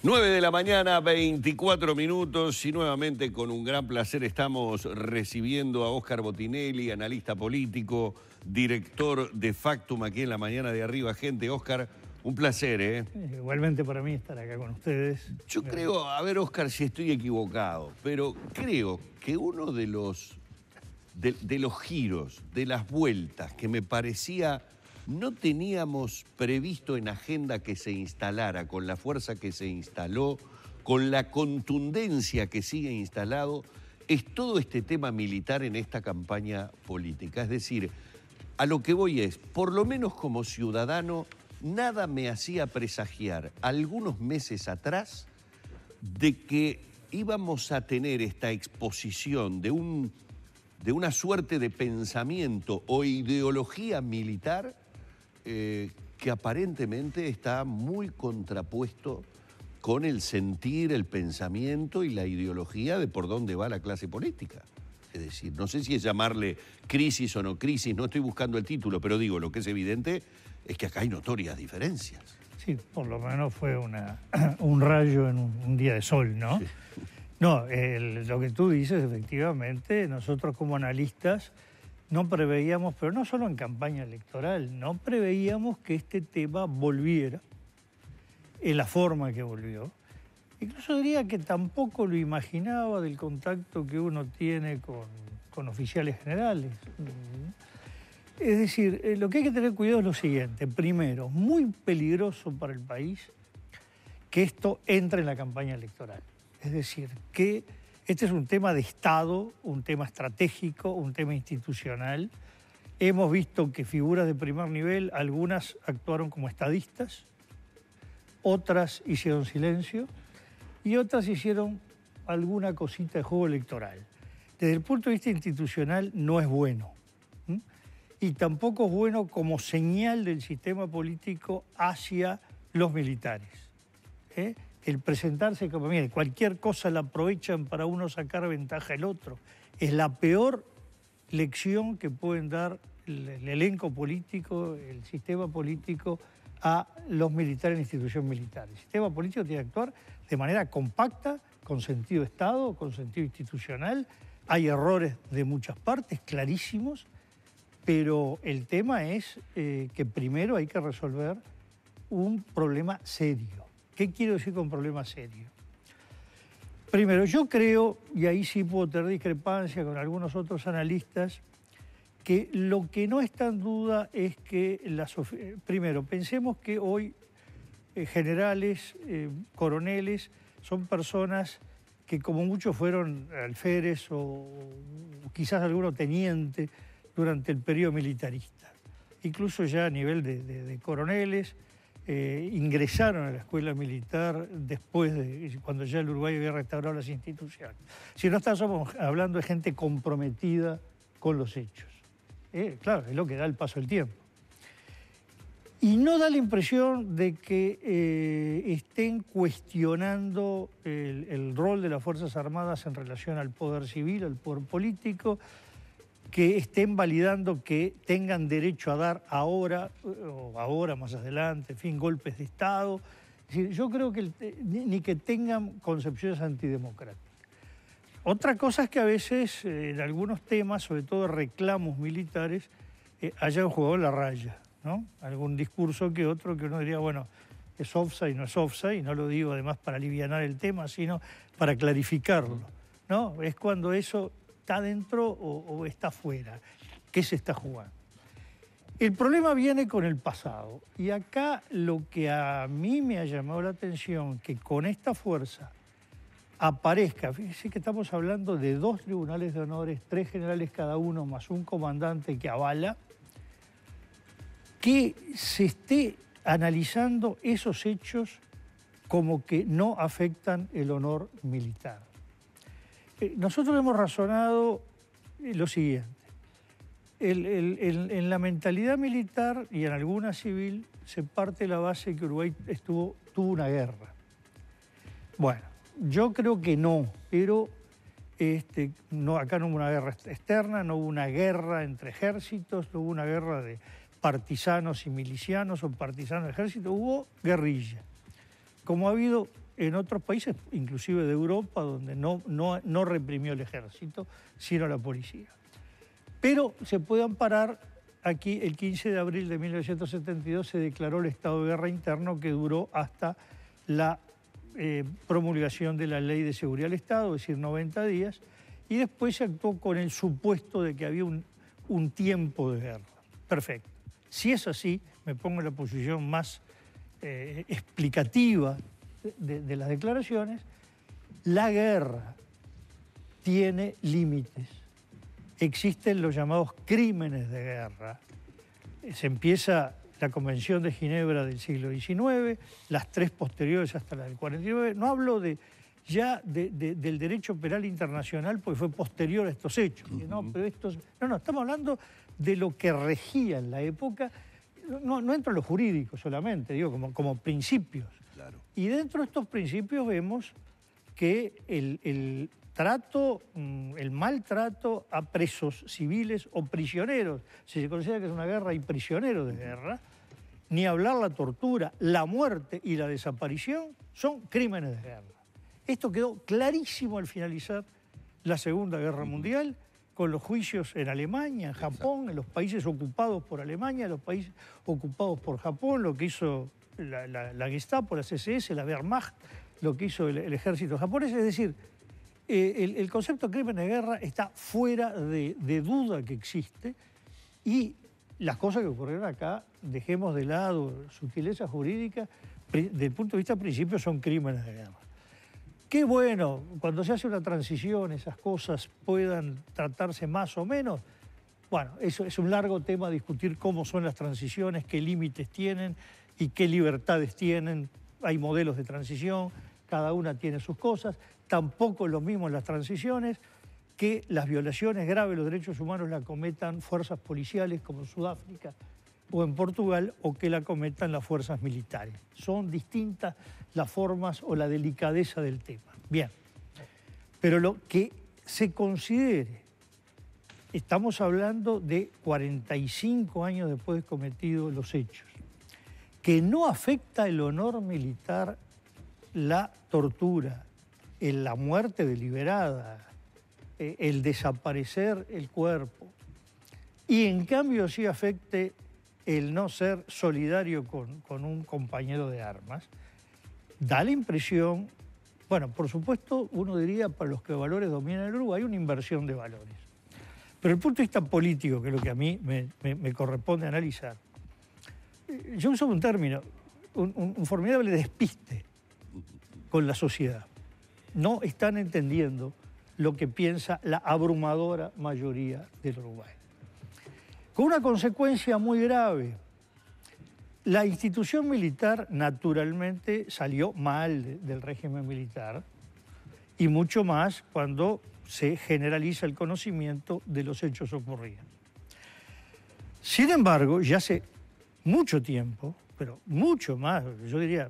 9 de la mañana, 24 minutos, y nuevamente con un gran placer estamos recibiendo a Óscar Botinelli, analista político, director de Factum aquí en la mañana de Arriba Gente. Óscar, un placer, ¿eh? Igualmente para mí estar acá con ustedes. Yo creo, a ver, Óscar, si estoy equivocado, pero creo que uno de los giros, de las vueltas que me parecía no teníamos previsto en agenda que se instalara, con la fuerza que se instaló, con la contundencia que sigue instalado, es todo este tema militar en esta campaña política. Es decir, a lo que voy es, por lo menos como ciudadano, nada me hacía presagiar algunos meses atrás de que íbamos a tener esta exposición de una suerte de pensamiento o ideología militar que aparentemente está muy contrapuesto con el sentir, el pensamiento y la ideología de por dónde va la clase política. Es decir, no sé si es llamarle crisis o no crisis, no estoy buscando el título, pero digo, lo que es evidente es que acá hay notorias diferencias. Sí, por lo menos fue un rayo en un día de sol, ¿no? Sí. No, lo que tú dices, efectivamente, nosotros como analistas no preveíamos, pero no solo en campaña electoral, no preveíamos que este tema volviera en la forma que volvió. Incluso diría que tampoco lo imaginaba del contacto que uno tiene con oficiales generales. Es decir, lo que hay que tener cuidado es lo siguiente. Primero, muy peligroso para el país que esto entre en la campaña electoral. Es decir, que este es un tema de Estado, un tema estratégico, un tema institucional. Hemos visto que figuras de primer nivel, algunas actuaron como estadistas, otras hicieron silencio y otras hicieron alguna cosita de juego electoral. Desde el punto de vista institucional no es bueno. Y tampoco es bueno como señal del sistema político hacia los militares. El presentarse como, mire, cualquier cosa la aprovechan para uno sacar ventaja al otro. Es la peor lección que pueden dar el elenco político, el sistema político a los militares en la institución militar. El sistema político tiene que actuar de manera compacta, con sentido de Estado, con sentido institucional. Hay errores de muchas partes, clarísimos, pero el tema es que primero hay que resolver un problema serio. ¿Qué quiero decir con problema serio? Primero, yo creo, y ahí sí puedo tener discrepancia con algunos otros analistas, que lo que no está en duda es que primero, pensemos que hoy generales, coroneles, son personas que como muchos fueron alférez o quizás alguno teniente durante el periodo militarista. Incluso ya a nivel de coroneles, ingresaron a la escuela militar después de cuando ya el Uruguay había restaurado las instituciones. Si no estamos hablando de gente comprometida con los hechos. Claro, es lo que da el paso del tiempo. Y no da la impresión de que estén cuestionando el rol de las Fuerzas Armadas en relación al poder civil, al poder político, que estén validando que tengan derecho a dar ahora, o ahora más adelante, en fin, golpes de Estado. Es decir, yo creo que ni que tengan concepciones antidemocráticas. Otra cosa es que a veces en algunos temas, sobre todo reclamos militares, hayan jugado la raya, ¿no? Algún discurso que otro que uno diría, bueno, es offside, no es offside, y no lo digo además para alivianar el tema, sino para clarificarlo, ¿no? Es cuando eso está dentro o está fuera. ¿Qué se está jugando? El problema viene con el pasado. Y acá lo que a mí me ha llamado la atención, que con esta fuerza aparezca, fíjense que estamos hablando de 2 tribunales de honores, 3 generales cada uno, más un comandante que avala, que se esté analizando esos hechos como que no afectan el honor militar. Nosotros hemos razonado lo siguiente. En la mentalidad militar y en alguna civil se parte la base que Uruguay tuvo una guerra. Bueno, yo creo que no, pero no, acá no hubo una guerra externa, no hubo una guerra entre ejércitos, no hubo una guerra de partisanos y milicianos o partisanos de ejército, hubo guerrilla. Como ha habido en otros países, inclusive de Europa, donde no reprimió el ejército, sino la policía. Pero se puede amparar, aquí el 15 de abril de 1972 se declaró el estado de guerra interno que duró hasta la promulgación de la Ley de Seguridad del Estado, es decir, 90 días, y después se actuó con el supuesto de que había un tiempo de guerra. Perfecto. Si es así, me pongo en la posición más explicativa de las declaraciones, la guerra tiene límites. Existen los llamados crímenes de guerra. Se empieza la Convención de Ginebra del siglo XIX, las 3 posteriores hasta la del 49. No hablo del derecho penal internacional porque fue posterior a estos hechos. No, estamos hablando de lo que regía en la época. No entro en lo jurídico solamente, digo, como principios. Claro. Y dentro de estos principios vemos que el maltrato a presos civiles o prisioneros, si se considera que es una guerra, hay prisioneros de guerra, ni hablar la tortura, la muerte y la desaparición son crímenes de guerra. Esto quedó clarísimo al finalizar la Segunda Guerra Mundial, con los juicios en Alemania, en Japón, en los países ocupados por Alemania, en los países ocupados por Japón, lo que hizo la Gestapo, la CSS, la Wehrmacht, lo que hizo el ejército japonés. Es decir, el concepto de crimen de guerra está fuera de duda que existe, y las cosas que ocurrieron acá, dejemos de lado sutileza jurídica, desde el punto de vista principio son crímenes de guerra. Qué bueno, cuando se hace una transición, esas cosas puedan tratarse más o menos. Bueno, eso es un largo tema, discutir cómo son las transiciones, qué límites tienen y qué libertades tienen. Hay modelos de transición, cada una tiene sus cosas. Tampoco es lo mismo en las transiciones que las violaciones graves de los derechos humanos la cometan fuerzas policiales como en Sudáfrica o en Portugal, o que la cometan las fuerzas militares. Son distintas las formas o la delicadeza del tema. Bien, pero lo que se considere, estamos hablando de 45 años después de cometidos los hechos, que no afecta el honor militar, la tortura, la muerte deliberada, el desaparecer el cuerpo, y en cambio sí afecte el no ser solidario con un compañero de armas, da la impresión, bueno, por supuesto, uno diría, para los que valores dominan el Uruguay, hay una inversión de valores. Pero el punto de vista político, que es lo que a mí me corresponde analizar, yo uso un término, un formidable despiste con la sociedad. No están entendiendo lo que piensa la abrumadora mayoría del Uruguay. Con una consecuencia muy grave. La institución militar naturalmente salió mal del régimen militar, y mucho más cuando se generaliza el conocimiento de los hechos ocurridos. Sin embargo, ya hace mucho tiempo, pero mucho más, yo diría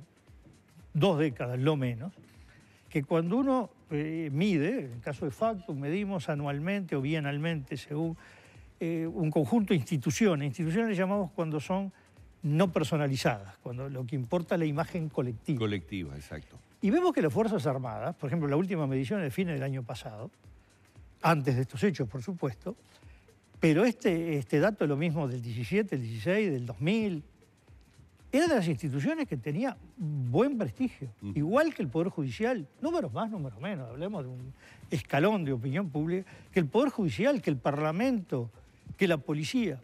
2 décadas lo menos, que cuando uno mide, en el caso de Factum, medimos anualmente o bienalmente según un conjunto de instituciones llamamos cuando son no personalizadas, cuando lo que importa es la imagen colectiva. Colectiva, exacto. Y vemos que las Fuerzas Armadas, por ejemplo, la última medición es de fines del año pasado, antes de estos hechos, por supuesto, pero este dato es lo mismo del 17, el 16, del 2000, era de las instituciones que tenía buen prestigio, igual que el Poder Judicial, números más, números menos, hablemos de un escalón de opinión pública, que el Poder Judicial, que el Parlamento, que la policía,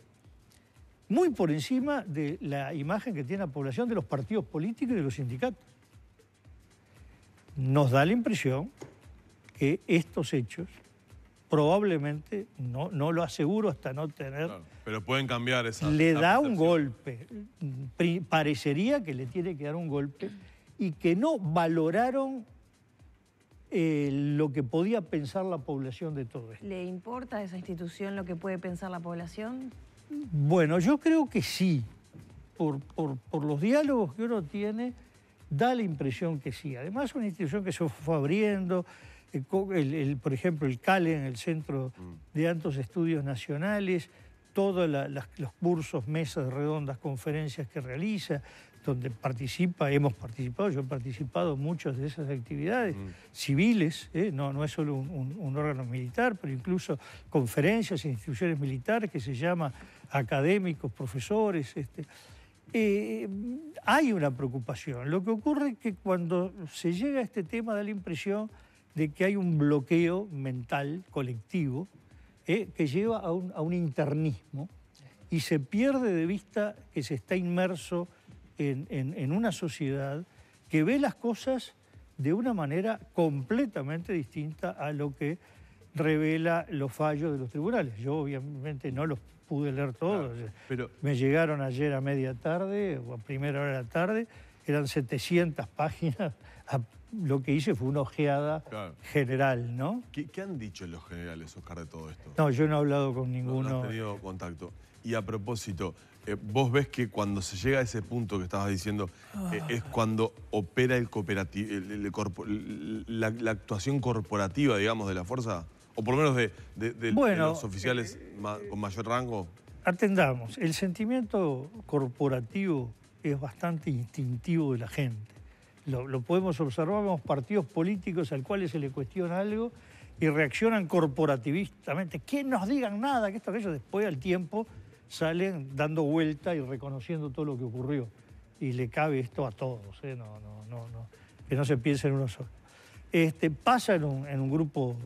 muy por encima de la imagen que tiene la población de los partidos políticos y de los sindicatos. Nos da la impresión que estos hechos probablemente, no lo aseguro hasta no tener... Claro, pero pueden cambiar esa... Le da un golpe, parecería que le tiene que dar un golpe, y que no valoraron lo que podía pensar la población de todo esto. ¿Le importa a esa institución lo que puede pensar la población? Bueno, yo creo que sí. Por los diálogos que uno tiene, da la impresión que sí. Además, es una institución que se fue abriendo. Por ejemplo, el CALEN, el Centro de Altos Estudios Nacionales, todos los cursos, mesas redondas, conferencias que realiza, donde hemos participado, yo he participado en muchas de esas actividades civiles, no es solo un órgano militar, pero incluso conferencias en instituciones militares que se llama académicos, profesores. Hay una preocupación. Lo que ocurre es que cuando se llega a este tema da la impresión de que hay un bloqueo mental colectivo que lleva a un internismo y se pierde de vista que se está inmerso en una sociedad que ve las cosas de una manera completamente distinta a lo que revela los fallos de los tribunales. Yo obviamente no los pude leer todos. Claro, pero me llegaron ayer a media tarde o a primera hora de la tarde, eran 700 páginas. Lo que hice fue una ojeada general, ¿no? ¿Qué han dicho los generales, Oscar, de todo esto? No, yo no he hablado con ninguno. No has tenido contacto. Y a propósito, vos ves que cuando se llega a ese punto que estabas diciendo, es cuando opera la actuación corporativa, digamos, de la fuerza, o por lo menos de los oficiales con mayor rango. Atendamos, el sentimiento corporativo es bastante instintivo de la gente. Lo podemos observar, vemos partidos políticos al cuales se le cuestiona algo y reaccionan corporativistamente. Que nos digan nada, que esto, aquello, después al tiempo salen dando vuelta y reconociendo todo lo que ocurrió. Y le cabe esto a todos, que no se piense en uno solo. Pasa en un grupo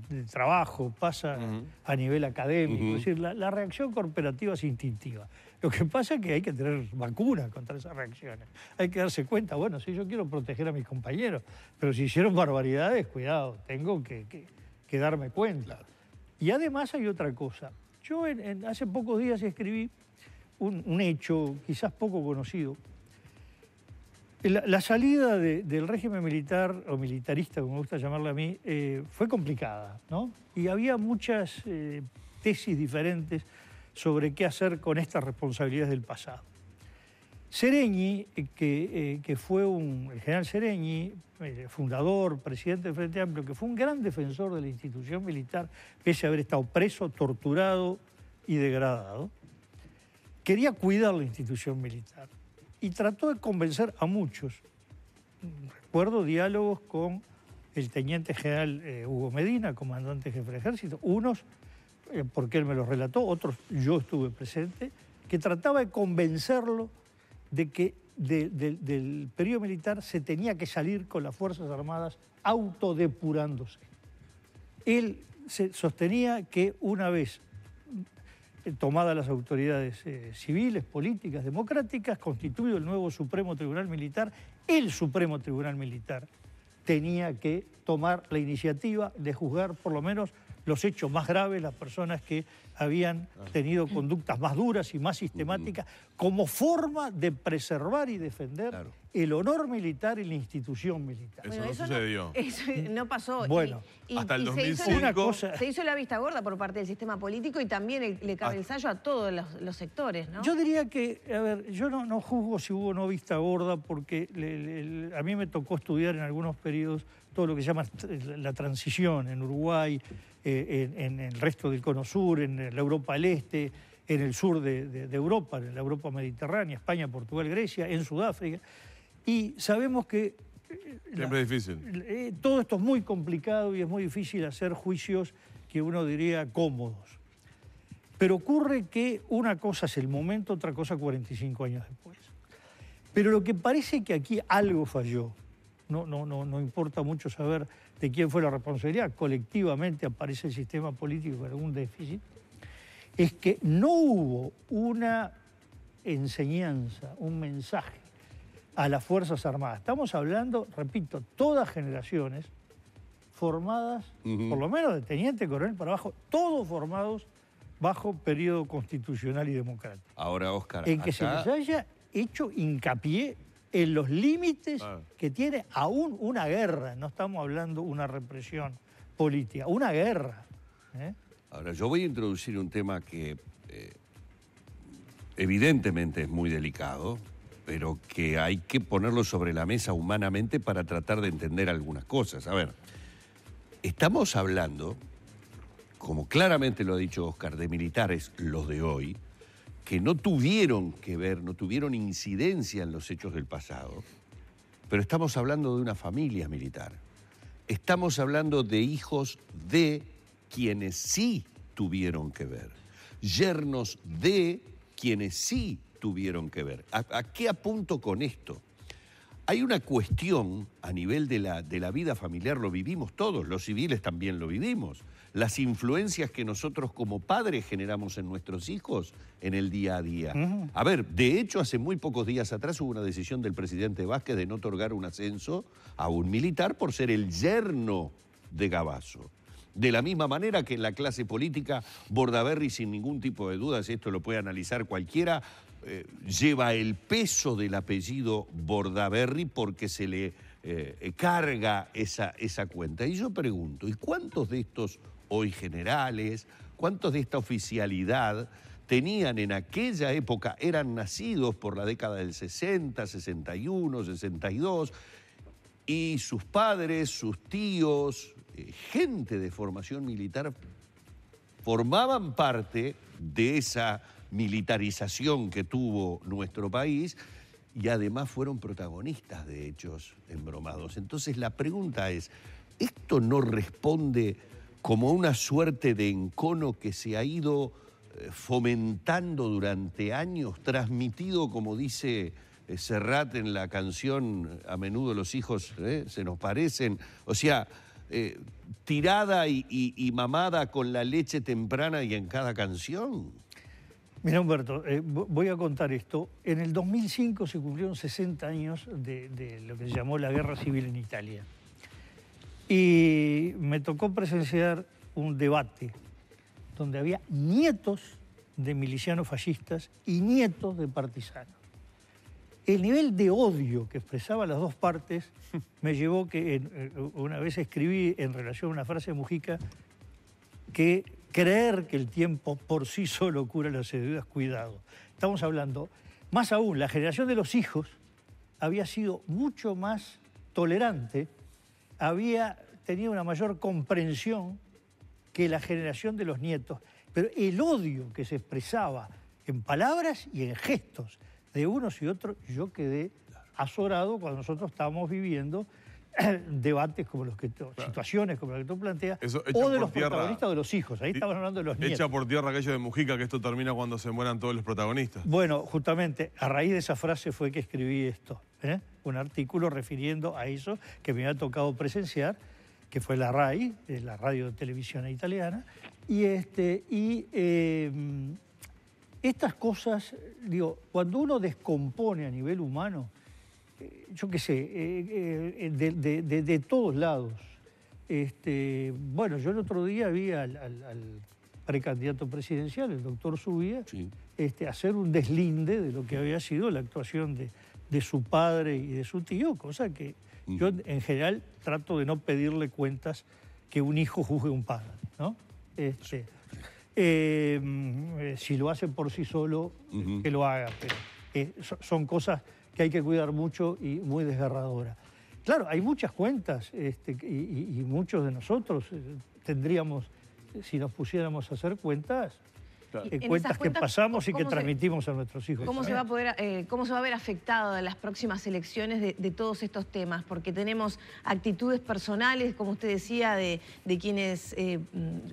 de trabajo, pasa a nivel académico, es decir, la reacción corporativa es instintiva. Lo que pasa es que hay que tener vacuna contra esas reacciones. Hay que darse cuenta, bueno, sí, yo quiero proteger a mis compañeros, pero si hicieron barbaridades, cuidado, tengo que darme cuenta. Y además hay otra cosa. Yo hace pocos días escribí un hecho quizás poco conocido. La salida del régimen militar, o militarista, como me gusta llamarla a mí, fue complicada, ¿no? Y había muchas tesis diferentes sobre qué hacer con estas responsabilidades del pasado. Seregni, que fue el general Seregni, fundador, presidente del Frente Amplio, que fue un gran defensor de la institución militar, pese a haber estado preso, torturado y degradado, quería cuidar la institución militar y trató de convencer a muchos. Recuerdo diálogos con el teniente general Hugo Medina, comandante jefe del ejército, unos porque él me los relató, otros yo estuve presente, que trataba de convencerlo de que del periodo militar se tenía que salir con las Fuerzas Armadas autodepurándose. Él sostenía que una vez tomadas las autoridades civiles, políticas, democráticas, constituido el nuevo Supremo Tribunal Militar, el Supremo Tribunal Militar tenía que tomar la iniciativa de juzgar por lo menos los hechos más graves, las personas que habían tenido conductas más duras y más sistemáticas, como forma de preservar y defender el honor militar y la institución militar. Eso no sucedió. Eso no pasó. Bueno, hasta el 2005... Se hizo la vista gorda por parte del sistema político y también le cabe el sallo a todos los sectores, ¿no? Yo diría que, a ver, yo no juzgo si hubo o no vista gorda porque a mí me tocó estudiar en algunos periodos todo lo que se llama la transición en Uruguay, en el resto del Cono Sur, en la Europa del Este, en el sur de Europa, en la Europa mediterránea, España, Portugal, Grecia, en Sudáfrica. Y sabemos que siempre es difícil. Todo esto es muy complicado y es muy difícil hacer juicios que uno diría cómodos. Pero ocurre que una cosa es el momento, otra cosa 45 años después. Pero lo que parece que aquí algo falló, no importa mucho saber de quién fue la responsabilidad, colectivamente aparece el sistema político con algún déficit, es que no hubo una enseñanza, un mensaje a las Fuerzas Armadas. Estamos hablando, repito, todas generaciones formadas, por lo menos de teniente coronel para abajo, todos formados bajo periodo constitucional y democrático. Ahora, Oscar, en que se les haya hecho hincapié en los límites que tiene aún una guerra. No estamos hablando de una represión política, una guerra. Ahora, yo voy a introducir un tema que evidentemente es muy delicado, pero que hay que ponerlo sobre la mesa humanamente para tratar de entender algunas cosas. A ver, estamos hablando, como claramente lo ha dicho Oscar, de militares, los de hoy, que no tuvieron que ver, no tuvieron incidencia en los hechos del pasado, pero estamos hablando de una familia militar. Estamos hablando de hijos de quienes sí tuvieron que ver, yernos de quienes sí tuvieron que ver. ¿A qué apunto con esto? Hay una cuestión a nivel de la vida familiar, lo vivimos todos, los civiles también lo vivimos. Las influencias que nosotros como padres generamos en nuestros hijos en el día a día. A ver, de hecho, hace muy pocos días atrás hubo una decisión del presidente Vázquez de no otorgar un ascenso a un militar por ser el yerno de Gabazo. De la misma manera que en la clase política, Bordaberry, sin ningún tipo de dudas, esto lo puede analizar cualquiera, lleva el peso del apellido Bordaberry porque se le carga esa cuenta. Y yo pregunto, ¿y cuántos de estos hoy generales, cuántos de esta oficialidad tenían en aquella época, eran nacidos por la década del 60, 61, 62, y sus padres, sus tíos, gente de formación militar formaban parte de esa militarización que tuvo nuestro país y además fueron protagonistas de hechos embromados. Entonces la pregunta es, ¿esto no responde como una suerte de encono que se ha ido fomentando durante años, transmitido, como dice Serrat en la canción A menudo los hijos se nos parecen? O sea, tirada y mamada con la leche temprana y en cada canción. Mira, Humberto, voy a contar esto. En el 2005 se cumplieron 60 años de lo que se llamó la Guerra Civil en Italia. Y me tocó presenciar un debate donde había nietos de milicianos fascistas y nietos de partisanos. El nivel de odio que expresaba las dos partes me llevó que una vez escribí en relación a una frase de Mujica que creer que el tiempo por sí solo cura las heridas, cuidado. Estamos hablando, más aún, la generación de los hijos había sido mucho más tolerante, había tenido una mayor comprensión que la generación de los nietos, pero el odio que se expresaba en palabras y en gestos de unos y otros, yo quedé azorado cuando nosotros estábamos viviendo debates como los que situaciones como las que tú planteas, o de los protagonistas de los hijos. Ahí estamos hablando de los nietos. Echa por tierra aquello de Mujica, que esto termina cuando se mueran todos los protagonistas. Bueno, justamente a raíz de esa frase fue que escribí esto, un artículo refiriendo a eso que me había tocado presenciar, que fue la RAI, la radio de televisión italiana, y estas cosas, digo, cuando uno descompone a nivel humano, yo qué sé, de todos lados. Bueno, yo el otro día vi al precandidato presidencial, el doctor Zubia, sí, hacer un deslinde de lo que había sido la actuación de su padre y de su tío, cosa que yo en general trato de no pedirle cuentas que un hijo juzgue a un padre, ¿no? Si lo hace por sí solo, que lo haga, pero son cosas que hay que cuidar mucho y muy desgarradoras. Claro, hay muchas cuentas y muchos de nosotros tendríamos, si nos pusiéramos a hacer cuentas, cuentas que pasamos y que transmitimos a nuestros hijos. ¿Cómo se va a ver afectado en las próximas elecciones de todos estos temas? Porque tenemos actitudes personales, como usted decía, de quienes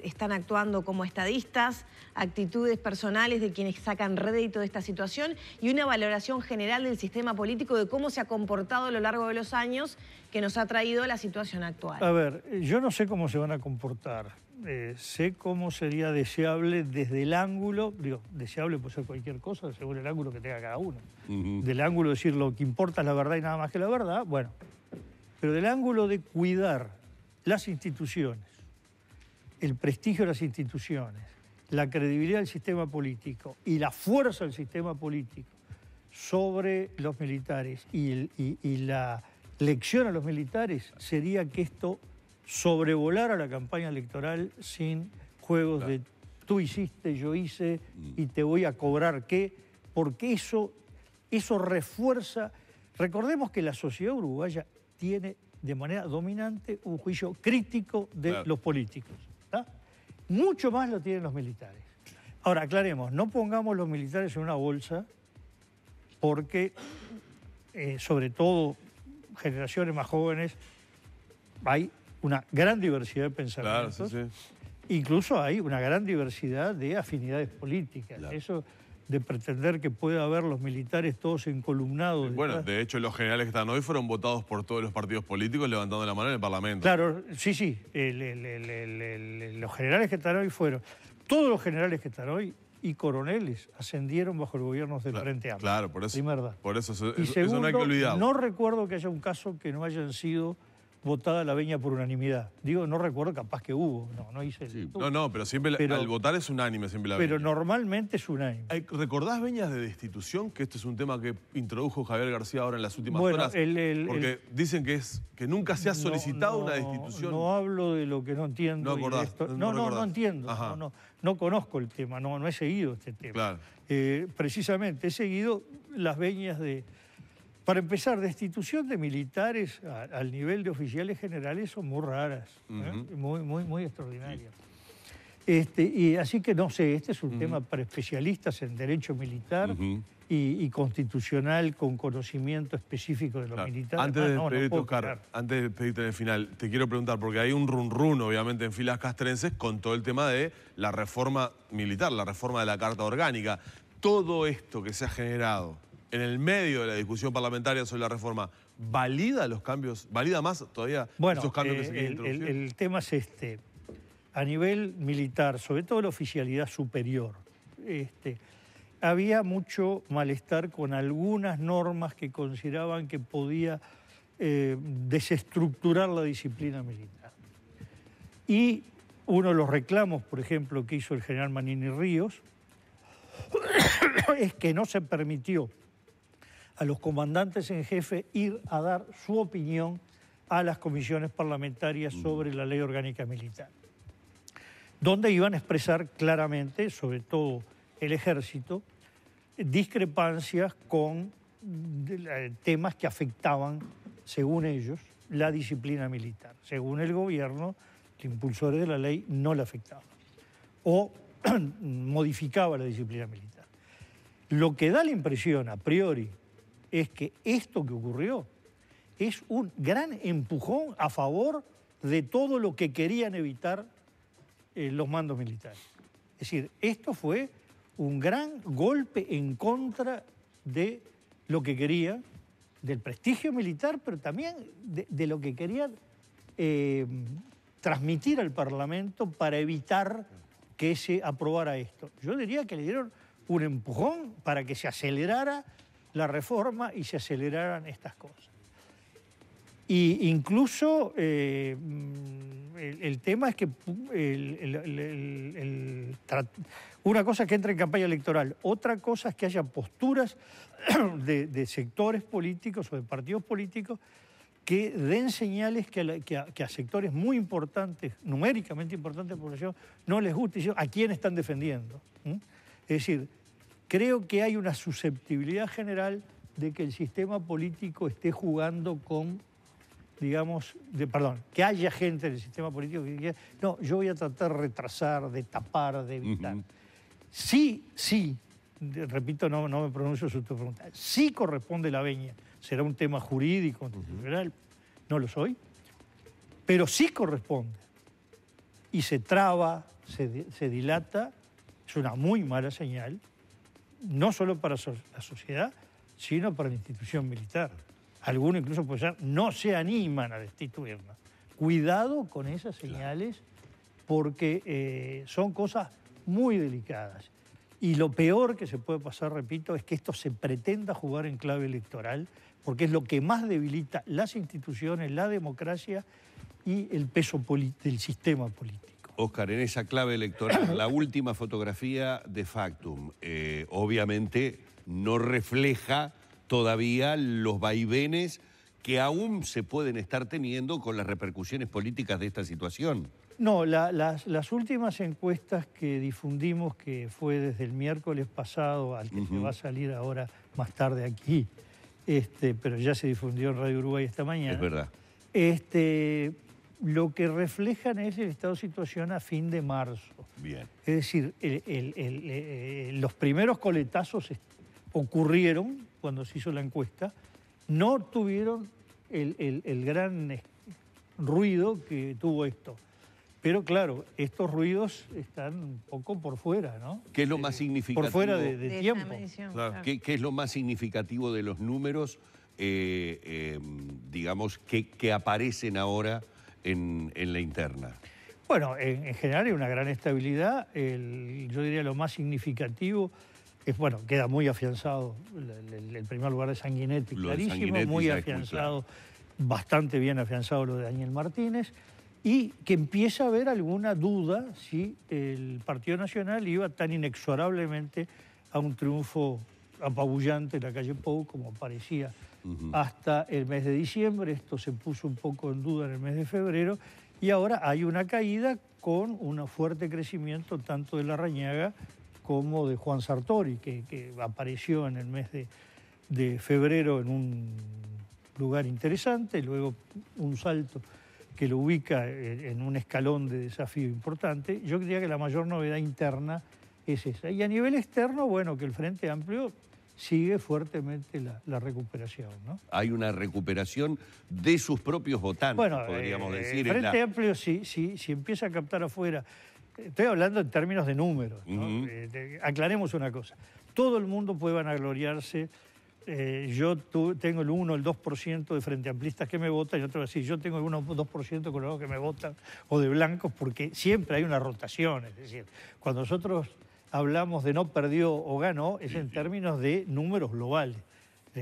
están actuando como estadistas, actitudes personales de quienes sacan rédito de esta situación y una valoración general del sistema político de cómo se ha comportado a lo largo de los años que nos ha traído a la situación actual. A ver, yo no sé cómo se van a comportar. Sé cómo sería deseable desde el ángulo, digo, deseable puede ser cualquier cosa, según el ángulo que tenga cada uno. Del ángulo de decir lo que importa es la verdad y nada más que la verdad, bueno. Pero del ángulo de cuidar las instituciones, el prestigio de las instituciones, la credibilidad del sistema político y la fuerza del sistema político sobre los militares y la lección a los militares sería que esto sobrevolar a la campaña electoral sin juegos de tú hiciste, yo hice y te voy a cobrar qué, porque eso refuerza. Recordemos que la sociedad uruguaya tiene de manera dominante un juicio crítico de los políticos, ¿tá? Mucho más lo tienen los militares. Ahora, aclaremos, no pongamos los militares en una bolsa porque, sobre todo, generaciones más jóvenes, hay una gran diversidad de pensamientos. Claro, sí. Incluso hay una gran diversidad de afinidades políticas. Claro. Eso de pretender que pueda haber los militares todos encolumnados. Bueno, de hecho, los generales que están hoy fueron votados por todos los partidos políticos levantando la mano en el Parlamento. Claro, sí. Los generales que están hoy fueron... Todos los generales que están hoy y coroneles ascendieron bajo el gobierno del Frente Amplio. Claro, por eso. Primera. Por eso, Y segundo, eso no hay que olvidar. no recuerdo que haya un caso que no hayan sido votada la veña por unanimidad. Digo, no recuerdo, capaz que hubo. No hice el... Sí. No, pero siempre al votar es unánime siempre la Pero veña. normalmente es unánime. ¿Recordás veñas de destitución? Que este es un tema que introdujo Javier García ahora en las últimas Bueno, horas. Porque dicen que nunca se ha solicitado una destitución. No hablo de lo que no entiendo. No acordás, No entiendo. Ajá. No conozco el tema, no he seguido este tema. Claro. Precisamente he seguido las veñas de... Para empezar, destitución de militares al nivel de oficiales generales son muy raras, muy extraordinarias. Y así que no sé, este es un tema para especialistas en derecho militar y constitucional con conocimiento específico de los militares. Antes de despedirte, Oscar, antes de despedirte en el final, te quiero preguntar, porque hay un run obviamente en filas castrenses con todo el tema de la reforma militar, la reforma de la Carta Orgánica. Todo esto que se ha generado en el medio de la discusión parlamentaria sobre la reforma, ¿valida los cambios? ¿Valida más todavía esos cambios que se quieren introducir? El tema es este. A nivel militar, sobre todo la oficialidad superior, había mucho malestar con algunas normas que consideraban que podía desestructurar la disciplina militar. Y uno de los reclamos, por ejemplo, que hizo el general Manini Ríos, es que no se permitió a los comandantes en jefe ir a dar su opinión a las comisiones parlamentarias sobre la ley orgánica militar, donde iban a expresar claramente, sobre todo el ejército, discrepancias con temas que afectaban, según ellos, la disciplina militar. Según el gobierno, los impulsores de la ley no la afectaban o modificaba la disciplina militar. Lo que da la impresión, a priori, es que esto que ocurrió es un gran empujón a favor de todo lo que querían evitar los mandos militares. Es decir, esto fue un gran golpe en contra de lo que quería, del prestigio militar, pero también de lo que querían transmitir al Parlamento para evitar que se aprobara esto. Yo diría que le dieron un empujón para que se acelerara la reforma y se aceleraran estas cosas. Y incluso el tema es que una cosa es que entre en campaña electoral, otra cosa es que haya posturas de sectores políticos o de partidos políticos que den señales que a sectores muy importantes, numéricamente importantes de la población, no les guste. ¿A quién están defendiendo? Es decir, creo que hay una susceptibilidad general de que el sistema político esté jugando con, digamos, que haya gente en el sistema político que diga, no, yo voy a tratar de retrasar, de tapar, de evitar. Sí, repito, no me pronuncio sobre tu pregunta, sí corresponde la veña, será un tema jurídico, constitucional, no lo soy, pero sí corresponde. Y se traba, se dilata, es una muy mala señal, no solo para la sociedad, sino para la institución militar. Algunos incluso pues ya no se animan a destituirla. Cuidado con esas señales porque son cosas muy delicadas. Y lo peor que se puede pasar, repito, es que esto se pretenda jugar en clave electoral, porque es lo que más debilita las instituciones, la democracia y el peso del sistema político. Óscar, en esa clave electoral, la última fotografía de Factum, obviamente no refleja todavía los vaivenes que aún se pueden estar teniendo con las repercusiones políticas de esta situación. No, las últimas encuestas que difundimos, que fue desde el miércoles pasado al que se va a salir ahora más tarde aquí, pero ya se difundió en Radio Uruguay esta mañana. Es verdad. lo que reflejan es el estado de situación a fin de marzo. Bien. Es decir, los primeros coletazos ocurrieron cuando se hizo la encuesta, no tuvieron el gran ruido que tuvo esto. Pero claro, estos ruidos están un poco por fuera, ¿no? ¿Qué es lo más significativo? Por fuera de tiempo. Medición, Claro. ¿Qué es lo más significativo de los números, digamos, que aparecen ahora en la interna? Bueno, en general hay una gran estabilidad. Yo diría lo más significativo es, bueno, queda muy afianzado el primer lugar de Sanguinetti, Lo de clarísimo, Sanguinetti muy ya es muy afianzado, bastante bien afianzado lo de Daniel Martínez, y que empieza a haber alguna duda si el Partido Nacional iba tan inexorablemente a un triunfo apabullante en la calle Pou como parecía hasta el mes de diciembre. Esto se puso un poco en duda en el mes de febrero y ahora hay una caída con un fuerte crecimiento tanto de Larrañaga como de Juan Sartori, que apareció en el mes de febrero en un lugar interesante, luego un salto que lo ubica en un escalón de desafío importante. Yo diría que la mayor novedad interna es esa. Y a nivel externo, bueno, que el Frente Amplio sigue fuertemente la recuperación, ¿no? Hay una recuperación de sus propios votantes, Bueno, podríamos decir. el Frente Amplio si empieza a captar afuera, estoy hablando en términos de números, ¿no? Aclaremos una cosa, todo el mundo puede vanagloriarse. Yo tengo el 1, el 2% de frente amplistas que me votan y otro así, yo tengo el 1 o 2% con los que me votan o de blancos, porque siempre hay una rotación. Es decir, cuando nosotros hablamos de no perdió o ganó, es en términos de números globales.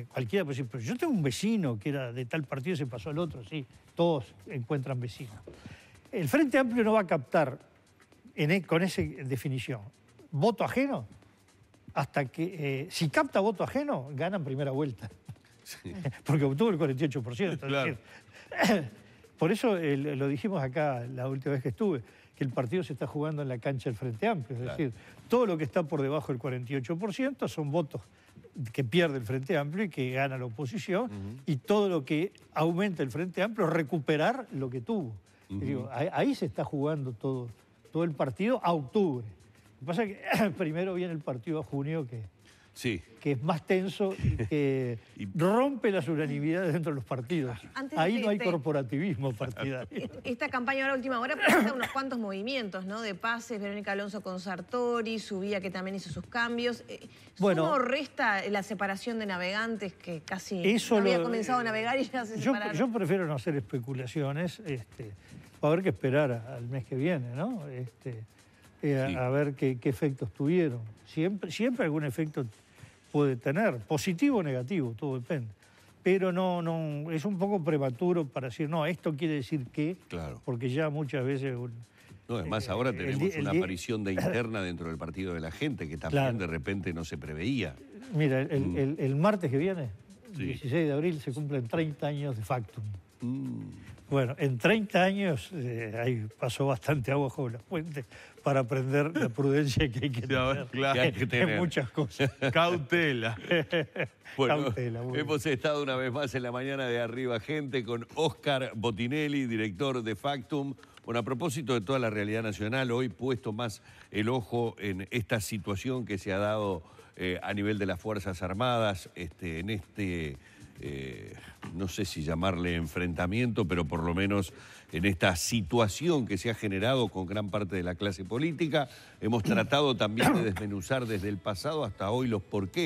Cualquiera puede decir, pero yo tengo un vecino que era de tal partido y se pasó al otro, sí, todos encuentran vecinos. El Frente Amplio no va a captar con esa definición voto ajeno, hasta que, si capta voto ajeno, gana en primera vuelta. Sí. Porque obtuvo el 48%. Claro. Es decir, por eso lo dijimos acá la última vez que estuve, que el partido se está jugando en la cancha del Frente Amplio. Es decir, todo lo que está por debajo del 48% son votos que pierde el Frente Amplio y que gana la oposición, y todo lo que aumenta el Frente Amplio, recuperar lo que tuvo. Digo, ahí se está jugando todo el partido a octubre. Lo que pasa es que primero viene el partido a junio, que es más tenso y que rompe las unanimidades dentro de los partidos. Ahí no hay corporativismo partidario. Esta campaña ahora última hora presenta unos cuantos movimientos, ¿no? De pases, Verónica Alonso con Sartori, Subía que también hizo sus cambios. ¿Cómo resta la separación de navegantes que casi no había comenzado a navegar y ya se separaron? Yo prefiero no hacer especulaciones. Va a haber que esperar al mes que viene, ¿no? A ver qué efectos tuvieron. Siempre algún efecto puede tener, positivo o negativo, todo depende. Pero no es un poco prematuro para decir, no, esto quiere decir que, porque ya muchas veces... No, además ahora tenemos una aparición de interna dentro del Partido de la Gente, que también de repente no se preveía. Mira, el martes que viene, 16 de abril, se cumplen 30 años de Factum. Bueno, en 30 años ahí pasó bastante agua bajo las puentes para aprender la prudencia que hay que tener en muchas cosas. Cautela. Bueno, hemos estado una vez más en la mañana de Arriba Gente con Óscar Botinelli, director de Factum. Bueno, a propósito de toda la realidad nacional, hoy puesto más el ojo en esta situación que se ha dado a nivel de las Fuerzas Armadas, no sé si llamarle enfrentamiento, pero por lo menos en esta situación que se ha generado con gran parte de la clase política. Hemos tratado también de desmenuzar desde el pasado hasta hoy los porqués.